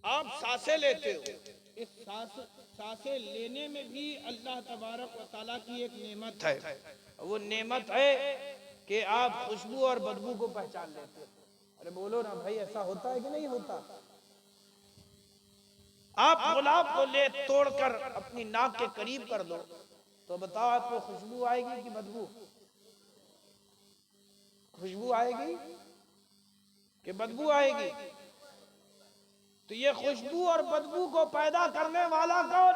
आप सांसें लेते हो, इस सांसें लेने में भी अल्लाह तबारक व तआला की एक नेमत है। वो नेमत है कि आप खुशबू और बदबू को पहचान लेते हो। अरे बोलो ना भाई, ऐसा होता है कि नहीं होता? आप गुलाब को ले तोड़कर अपनी नाक के करीब कर लो तो बताओ आपको खुशबू आएगी कि बदबू? खुशबू आएगी कि बदबू आएगी? तो ये खुशबू और बदबू को पैदा करने वाला कौन?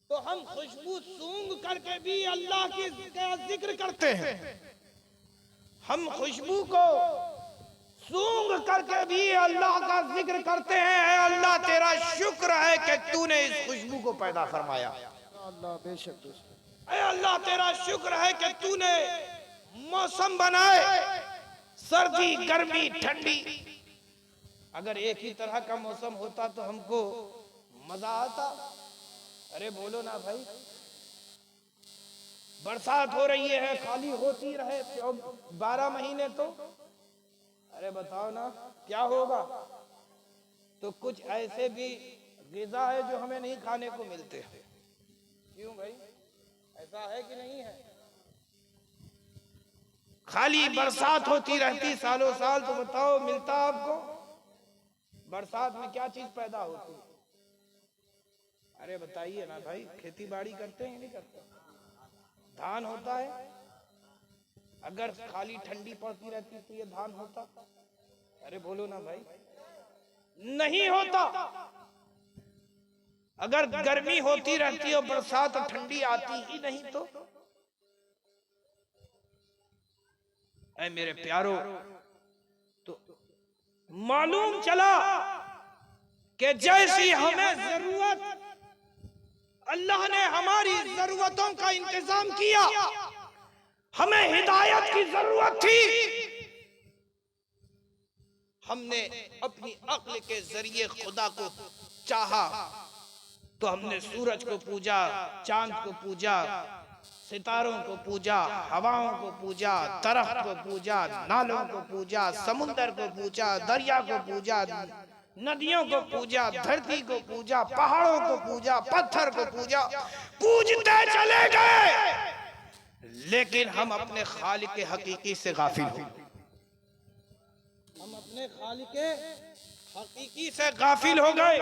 तो हम खुशबू सूंघ करके भी अल्लाह का जिक्र करते हैं। हम खुशबू को सूंघ करके भी अल्लाह का जिक्र करते हैं। अल्लाह तेरा शुक्र है कि तूने इस खुशबू को पैदा फरमाया। अल्लाह बेशक अल्लाह तेरा शुक्र है कि तूने मौसम बनाए, सर्दी, गर्मी, ठंडी। अगर एक ही तरह का मौसम होता तो हमको मजा आता। अरे बोलो ना भाई, बरसात हो रही है, खाली होती रहे 12 महीने तो अरे बताओ ना क्या होगा? तो कुछ ऐसे भी ग़िज़ा है जो हमें नहीं खाने को मिलते। क्यों भाई, ऐसा है कि नहीं है? खाली बरसात होती रहती सालों साल, तो बताओ मिलता आपको? बरसात में क्या चीज पैदा होती है? अरे बताइए ना भाई, खेती बाड़ी करते हैं नहीं करते? धान होता है? अगर खाली ठंडी पड़ती रहती तो ये धान होता? अरे बोलो ना भाई, नहीं होता। अगर गर्मी होती रहती और बरसात और ठंडी आती ही नहीं तो ऐ मेरे प्यारो, तो मालूम चला कि जैसी हमें जरूरत, अल्लाह ने हमारी जरूरतों का इंतजाम किया। हमें हिदायत की जरूरत थी, हमने अपनी अक्ल के जरिए खुदा को चाहा तो हमने सूरज को पूजा, चांद को पूजा, सितारों को पूजा, हवाओं को पूजा, दरख्त को पूजा, नालों को पूजा, समुंदर को पूजा, दरिया को पूजा, नदियों को पूजा, धरती को पूजा, पहाड़ों को पूजा, पत्थर को पूजा, पूजते चले गए। लेकिन हम अपने खालिक हकीकी से गाफिल हो। हम अपने खालिक हकीकी से गाफिल हो गए।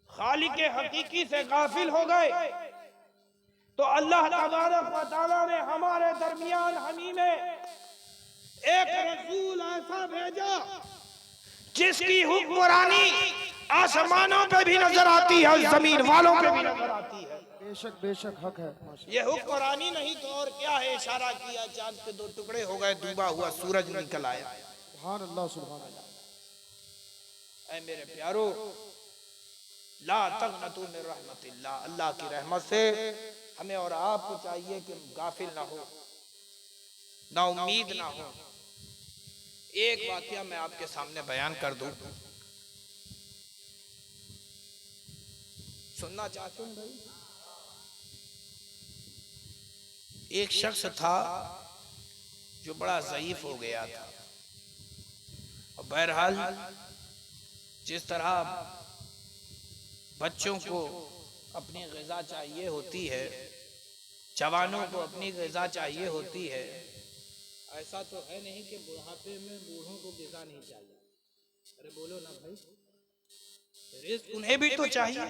खालिक हकीकी से गाफिल हो गए तो अल्लाह तबारक व तआला ने हमारे दरमियान हमी में एक रसूल ऐसा भेजा जिसकी हुक्मरानी आसमानों पे भी नजर आती है, जमीन वालों पे भी नजर आती है। बेशक बेशक हक है। ये हुक्मरानी नहीं तो और क्या है? इशारा किया, चांद के 2 टुकड़े हो गए, डूबा हुआ सूरज निकल आया। सुभान अल्लाह सुभान अल्लाह। ऐ मेरे प्यारो, ला तक़नतू मिन रहमतिल्लाह, अल्लाह की रहमत से हमें और आपको चाहिए कि गाफिल ना हो, ना उम्मीद ना हो। एक वाकया मैं आपके सामने बयान कर दूं, सुनना चाहते हैं भाई? एक शख्स था जो बड़ा ज़ईफ हो गया था और बहरहाल जिस तरह बच्चों को अपनी ग़िज़ा चाहिए होती है, जवानों को अपनी ग़िज़ा चाहिए होती है, ऐसा तो है नहीं कि बुढ़ापे में बूढ़ों को ग़िज़ा नहीं चाहिए। अरे बोलो ना भाई, रिज़्क़ उन्हें भी तो चाहिए,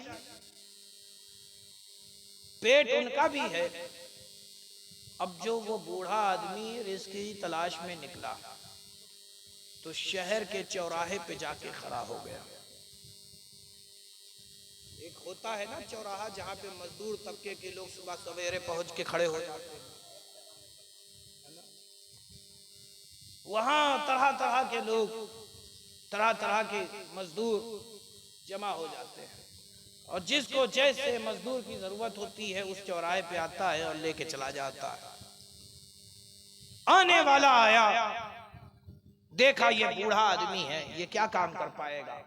पेट उनका भी है। अब जो वो बूढ़ा आदमी रिज़्क़ की तलाश में निकला तो शहर के चौराहे पे जाके खड़ा हो गया। एक होता है ना चौराहा जहाँ पे मजदूर तबके के लोग सुबह सवेरे पहुंच के खड़े हो जाते हैं, वहां तरह तरह के लोग, तरह तरह के मजदूर जमा हो जाते हैं और जिसको जैसे मजदूर की जरूरत होती है उस चौराहे पे आता है और लेके चला जाता है। आने वाला आया, देखा ये बूढ़ा आदमी है, ये क्या काम कर पाएगा,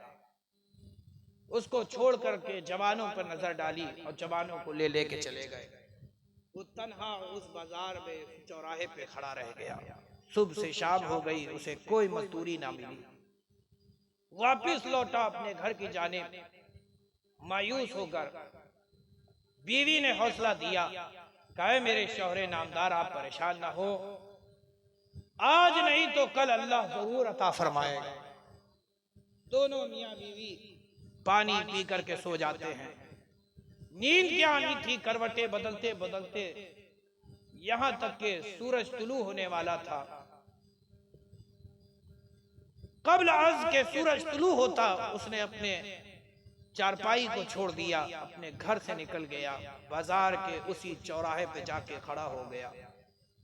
उसको छोड़ करके जवानों पर नजर डाली और जवानों को ले लेके चले गए। वो तन्हा उस बाजार में चौराहे पे खड़ा रह गया। सुबह से शाम हो गई, उसे कोई मजदूरी ना मिली। वापिस लौटा अपने घर की जानिब। मायूस होकर बीवी ने हौसला दिया, कहे मेरे शौहरे नामदार आप परेशान ना हो, आज नहीं तो कल अल्लाह जरूर अता फरमाएगा। दोनों मियां बीवी पानी पी करके सो जाते हैं। नींद क्या आनी थी, करवटे बदलते बदलते यहां तक के सूरज तुलू होने वाला था। कब्ल अज़ के सूरज तुलू होता उसने अपने चारपाई को छोड़ दिया, अपने घर से निकल गया, बाजार के उसी चौराहे पे जाके खड़ा हो गया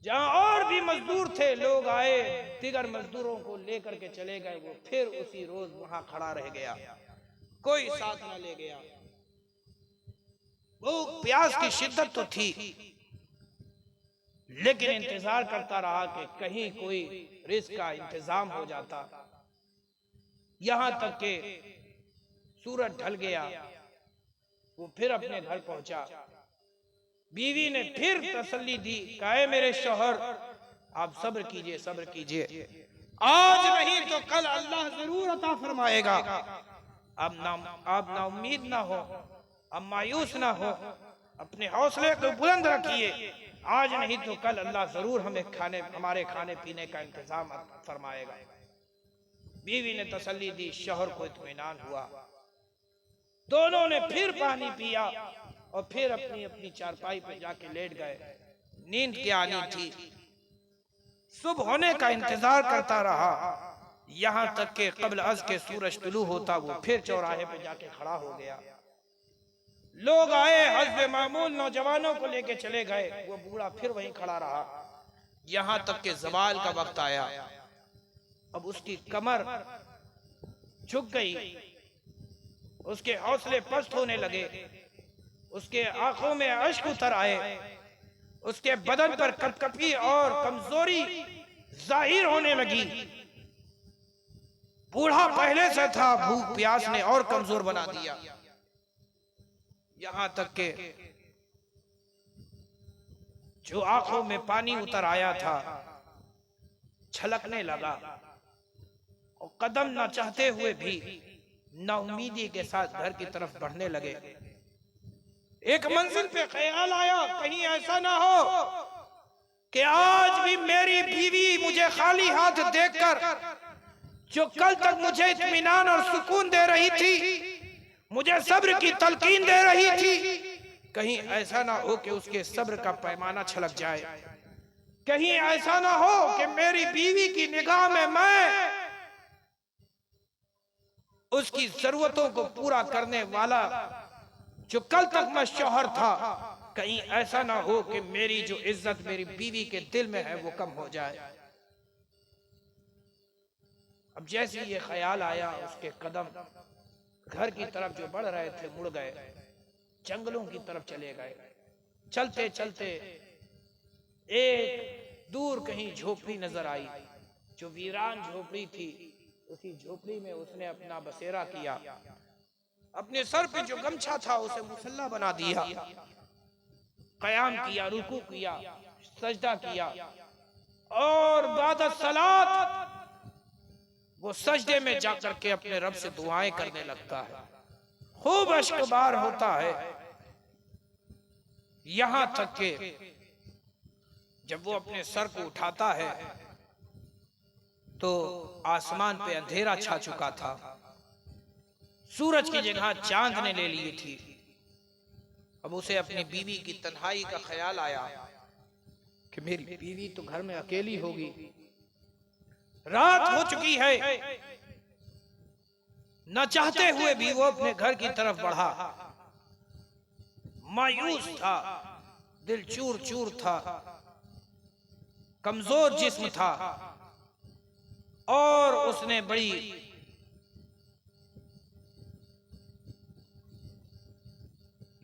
जहां और भी मजदूर थे। लोग आए, दिगर मजदूरों को लेकर के चले गए, वो फिर उसी रोज वहां खड़ा रह गया, कोई साथ न ले गया। भूख प्यास की शिद्दत तो थी, लेकिन इंतजार करता रहा कि कहीं कोई रिस्क का इंतजाम हो जाता। यहां तक के सूरज ढल गया, वो फिर अपने घर पहुंचा। बीवी ने फिर तसल्ली दी, कहे मेरे शौहर आप सब्र कीजिए, सब्र कीजिए, आज नहीं तो कल अल्लाह जरूर अता फरमाएगा। अब ना उम्मीद ना हो, अब मायूस ना हो, अपने हौसले को बुलंद रखिए, आज नहीं तो कल अल्लाह जरूर हमारे खाने पीने का इंतजाम फरमाएगा। बीवी ने तसल्ली दी, शौहर को इत्मीनान हुआ। दोनों ने फिर पानी पिया और फिर अपनी अपनी चारपाई पे जाके लेट गए। नींद क्या आनी थी, सुबह होने का इंतजार करता रहा, यहां तक के कब्ल अज़ के सूरज तुलू होता वो फिर चौराहे पे जाके खड़ा हो गया। लोग आए, हस्ब मामूल नौजवानों को लेके चले गए, वो बूढ़ा फिर वहीं खड़ा रहा, यहां तक के ज़वाल का वक्त आया। अब उसकी कमर झुक गई, उसके हौसले पस्त होने लगे, उसके आंखों में अश्क उतर आए, उसके बदन पर कपकपी और कमजोरी जाहिर होने लगी। बूढ़ा पहले से था, भूख प्यास ने और कमजोर बना दिया, यहां तक के जो आंखों में पानी उतर आया था छलकने लगा और कदम न चाहते हुए भी नाउमीदी के साथ घर की तरफ बढ़ने लगे। एक मंजिल पे ख्याल आया, कहीं ऐसा ना हो कि आज भी मेरी बीवी मुझे खाली हाथ देखकर, जो कल तक मुझे इत्मीनान और सुकून दे रही थी, मुझे सब्र की तलकीन दे रही थी, कहीं ऐसा ना हो कि उसके सब्र का पैमाना छलक जाए। कहीं ऐसा ना हो कि मेरी बीवी की निगाह में मैं उसकी जरूरतों को पूरा करने वाला जो कल तक मैं शौहर था, कहीं ऐसा ना हो कि मेरी जो इज्जत मेरी बीवी के दिल में है वो कम हो जाए। अब जैसे ये ख्याल आया, उसके कदम घर की तरफ जो बढ़ रहे थे मुड़ गए, जंगलों की तरफ चले गए। चलते चलते एक दूर कहीं झोपड़ी नजर आई, जो वीरान झोपड़ी थी, उसी झोपड़ी में उसने अपना बसेरा किया, अपने सर पे जो गमछा था उसे मुसल्ला बना दिया, क़याम किया, रुकू किया, सजदा किया और बाद सलात वो सजदे में जाकर के अपने रब से दुआएं करने लगता है। खूब अश्कबार होता है, यहां तक के जब वो अपने सर को उठाता है तो आसमान पे अंधेरा छा चुका था, सूरज की जगह चांद ने ले ली थी। अब उसे अपनी बीवी की तन्हाई का ख्याल आया कि मेरी बीवी तो घर में अकेली होगी, रात हो चुकी है। न चाहते हुए भी वो अपने घर की तरफ बढ़ा। मायूस था, दिल चूर चूर था, कमजोर जिस्म था और उसने बड़ी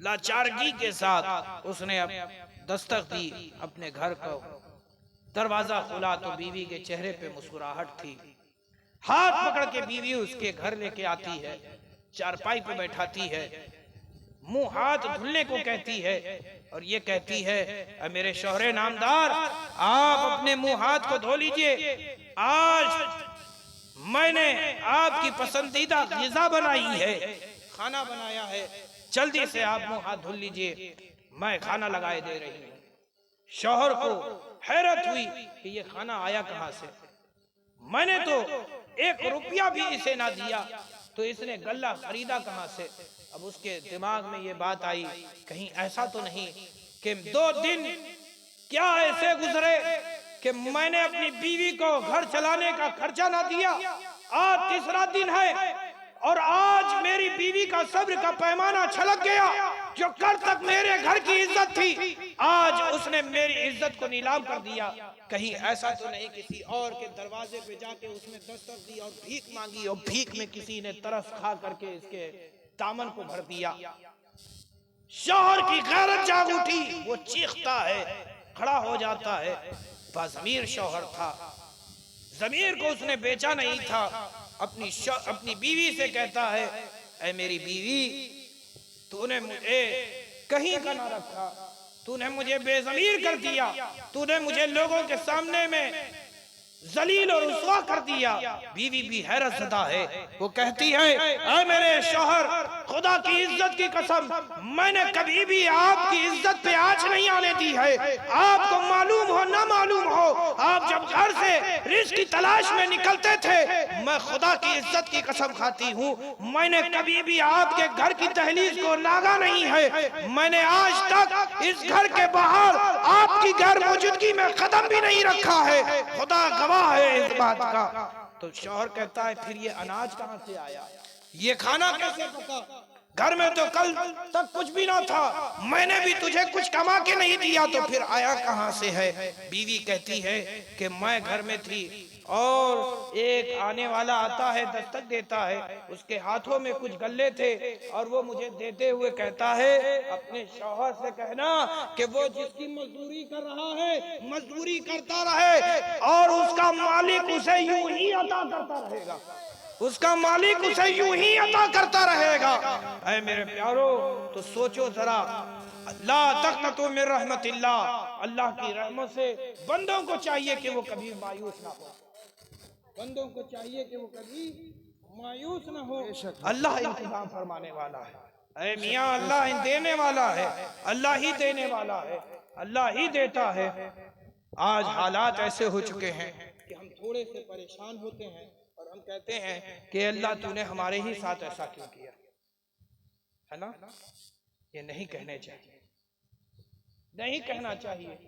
लाचारगी के साथ उसने अब दस्तक दी अपने घर को। दरवाजा खुला तो बीवी के चेहरे पे मुस्कुराहट थी। हाथ पकड़ के बीवी उसके घर लेके आती है, चारपाई पे बैठाती है, मुंह हाथ धुलने को कहती है और ये कहती है मेरे शौहरे नामदार, आप अपने मुंह हाथ को धो लीजिए। आज मैंने आपकी पसंदीदा ग़िज़ा बनाई है, खाना बनाया है, जल्दी से आप मुंह हाथ धुल लीजिए, मैं खाना लगाए दे रही हूँ। शौहर को हैरत हुई कि ये खाना आया कहाँ से, मैंने तो 1 रुपया भी इसे ना दिया, तो इसने गल्ला खरीदा कहाँ से। अब उसके दिमाग में ये बात आई, कहीं ऐसा तो नहीं कि 2 दिन क्या ऐसे गुजरे कि मैंने अपनी बीवी को घर चलाने का खर्चा ना दिया। आज 3रा दिन है और आज मेरी बीवी का सब्र का पैमाना छलक गया। जो कल तक मेरे घर की इज्जत थी, आज उसने मेरी इज्जत को नीलाम कर दिया। कहीं ऐसा तो नहीं किसी और के दरवाजे पे जाके उसने दस्तक दी और भीख मांगी और भीख में किसी ने तरस खा करके इसके दामन को भर दिया। शौहर की गैरत जाग उठी, वो चीखता है, खड़ा हो जाता है। बाज़मीर शौहर था, ज़मीर को उसने बेचा नहीं था। अपनी बीवी से कहता है, ऐ मेरी बीवी, तूने मुझे कहीं का ना रखा, तूने मुझे बेज़मीर कर दिया, तूने मुझे लोगों के सामने में जलील और रुसवा कर दिया। बीवी भी हैरत ज़दा है, वो कहती है, ऐ मेरे शौहर, खुदा की इज्जत की कसम, मैंने कभी भी आपकी इज्जत पे आँच नहीं आने दी है। आपको मालूम हो ना मालूम हो, आप जब घर से रिज़्क़ की तलाश में निकलते थे, मैं खुदा की इज्जत की कसम खाती हूँ, मैंने कभी भी आपके घर की दहलीज को लागा नहीं है। मैंने आज तक इस घर के बाहर आपकी गैर मौजूदगी में कदम भी नहीं रखा है, खुदा गवाह है इस बात का। तो शौहर कहता है, फिर ये अनाज कहाँ से आया, ये खाना कैसे पका, घर में तो कल तक कुछ भी ना था, मैंने भी तुझे कुछ कमा के नहीं दिया, तो फिर आया कहाँ से है। बीवी कहती है कि मैं घर में थी और एक आने वाला आता है, दस्तक देता है, उसके हाथों में कुछ गल्ले थे और वो मुझे देते हुए कहता है, अपने शौहर से कहना कि वो जिसकी मजदूरी कर रहा है, मजदूरी करता रहे और उसका मालिक उसे यूं ही अता करता रहेगा, उसका मालिक उसे यूं ही अता करता रहेगा। ऐ मेरे प्यारो, तो सोचो जरा, ला तक़नतु मिन रहमतिल्लाह, अल्लाह की रहमत से बंदों को चाहिए कि वो कभी मायूस ना हो, बंदों को चाहिए कि वो कभी मायूस ना हो। अल्लाह इंतजाम फरमाने वाला है। ऐ मियां, अल्लाह देने वाला है, अल्लाह ही देने वाला है, अल्लाह ही देता है। आज हालात ऐसे हो चुके हैं कि हम थोड़े से परेशान होते हैं और हम कहते हैं कि अल्लाह तूने हमारे ही साथ ऐसा क्यों किया, है ना। ये नहीं कहने चाहिए, नहीं कहना चाहिए।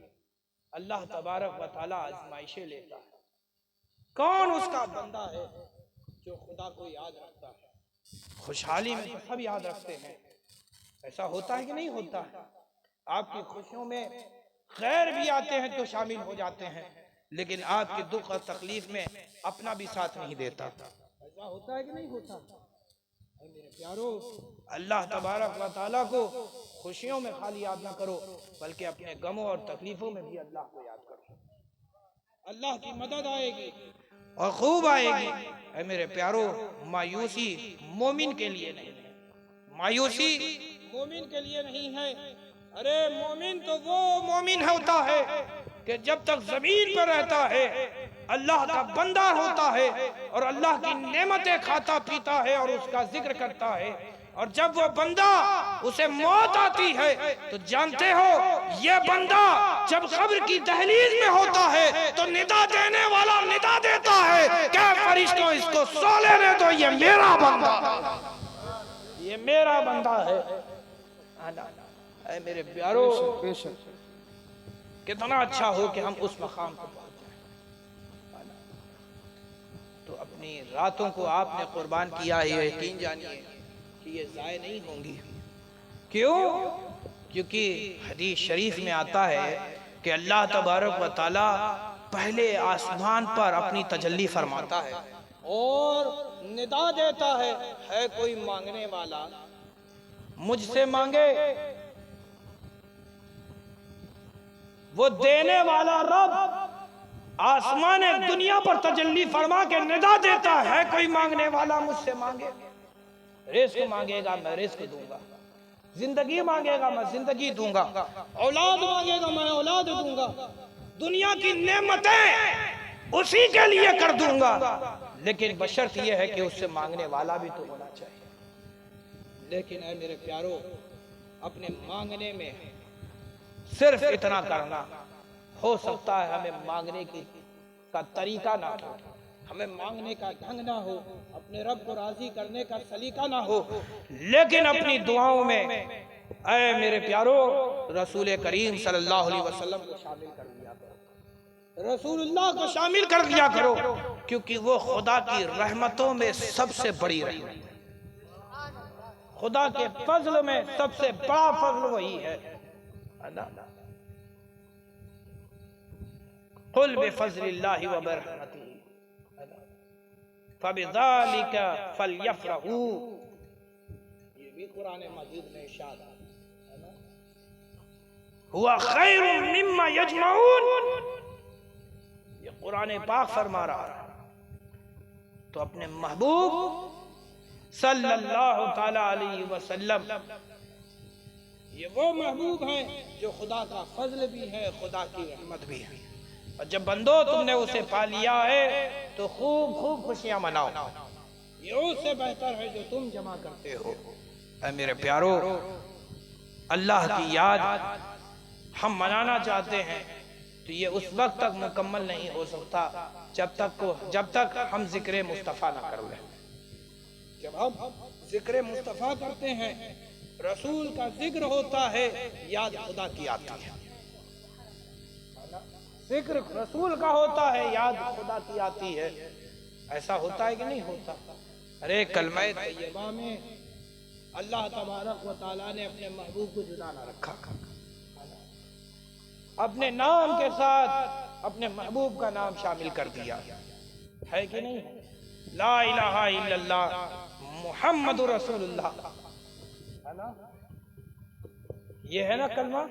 अल्लाह तबारक व तआला आज़माइशें लेता है। कौन उसका बंदा है जो खुदा को याद रखता है। खुशहाली में तो सब याद रखते हैं, ऐसा होता है कि नहीं होता है। आपकी खुशियों में खैर भी आते हैं तो शामिल हो जाते हैं, लेकिन आपके दुख और तकलीफ में अपना भी साथ नहीं देता। ऐसा होता है कि नहीं होता। मेरे प्यारो, अल्लाह तबारक व तआला को खुशियों में खाली याद ना करो, बल्कि अपने गमों और तकलीफों में भी अल्लाह को याद करो। अल्लाह की मदद आएगी और खूब आएगी। ऐ मेरे प्यारो, मायूसी मोमिन के लिए नहीं है, मायूसी मोमिन के लिए नहीं है। अरे मोमिन तो वो मोमिन होता है कि जब तक जमीन पर रहता है, अल्लाह का बंदा होता है और अल्लाह की नेमतें खाता पीता है और उसका जिक्र करता है, और जब वो बंदा उसे मौत आती है तो जानते हो, ये बंदा जब कब्र की दहलीज में होता है तो निदा देने वाला निदा देता है, क्या फरिश्तों इसको सो लेने दो, ये मेरा बंदा, ये मेरा बंदा है। ऐ मेरे प्यारो, कितना अच्छा हो कि हम उस मकाम को पहुंच जाएं। तो अपनी रातों को आपने कुर्बान किया है, यकीन जानिए कि ये ज़ाय नहीं होंगी। क्यों? क्योंकि हदीस शरीफ में आता है कि अल्लाह तबारक व तआला पहले आसमान पर अपनी तजल्ली फरमाता है और निदा देता है कोई मांगने वाला, मुझसे मांगे। वो देने वाला रब आसमान दुनिया पर तजल्ली फरमा के निदा देता है, कोई मांगने वाला मुझसे मांगे, रिस्क मांगेगा मैं रिस्क दूंगा। जिंदगी मांगेगा मैं जिंदगी दूंगा, औलाद मांगेगा मैं औलाद दूंगा, दुनिया की नेमतें उसी के लिए कर दूंगा, लेकिन बशर्त यह है कि उससे मांगने वाला भी तो होना चाहिए। लेकिन ऐ मेरे प्यारो, अपने मांगने में सिर्फ इतना करना, हो सकता है हमें मांगने का तरीका ना हो, हमें मांगने का ढंग ना हो, अपने रब को राजी करने का सलीका ना हो, लेकिन अपनी दुआओं में ऐ मेरे प्यारो रसूल करीम सल्लल्लाहु अलैहि वसल्लम को शामिल कर दिया करो, रसूलुल्लाह को शामिल कर दिया करो, क्योंकि वो खुदा की रहमतों में सबसे बड़ी रहमत है, खुदा के फजल में सबसे बड़ा फजल वही है। कुल बिफज़लिल्लाहि व बिरहमतिही फबिज़ालिका फलयफ़रहू, ये भी कुरान मजीद में इरशाद है ना, हुवा खैरुम मिम्मा यजमऊन, ये कुरान पाक फरमा रहा है। तो अपने महबूब सल्लल्लाहु ताला अलैहि वसल्लम, ये वो महबूब हैं जो खुदा का फजल भी है, खुदा की रहमत भी है, और जब बंदो तुमने उसे पा लिया है तो खूब खूब खुशियां मनाओ, ये उससे बेहतर है जो तुम जमा करते हो। ऐ मेरे प्यारो, अल्लाह की याद हम मनाना चाहते हैं तो ये उस वक्त तक मुकम्मल नहीं हो सकता जब तक हम जिक्र मुस्तफ़ा ना कर लें। जब हम जिक्र मुस्तफ़ा करते हैं, रसूल का जिक्र होता है, याद खुदा की आती है, जिक्र रसूल का होता है, याद खुदा की आती है। ऐसा होता है कि नहीं होता? अरे कलमा तैयबा में अल्लाह तबारक व तआला ने अपने महबूब को जुदा ना रखा, अपने नाम के साथ अपने महबूब का नाम शामिल कर दिया है कि नहीं? ला इलाहा इल्लल्लाह मुहम्मदुर रसूलुल्लाह, है ना? ये है ना कलमा।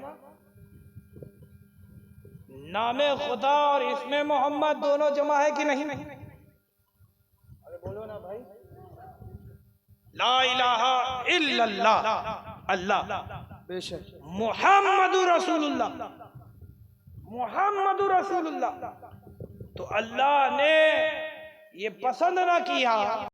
नामे खुदा और इसमें मोहम्मद दोनों जमा है कि नहीं? अरे बोलो ना भाई। ला इलाहा इल्लल्लाह अल्लाह, बेशक मुहम्मदुर रसूलुल्लाह, मुहम्मदुर रसूलुल्लाह। तो अल्लाह ने ये पसंद ना किया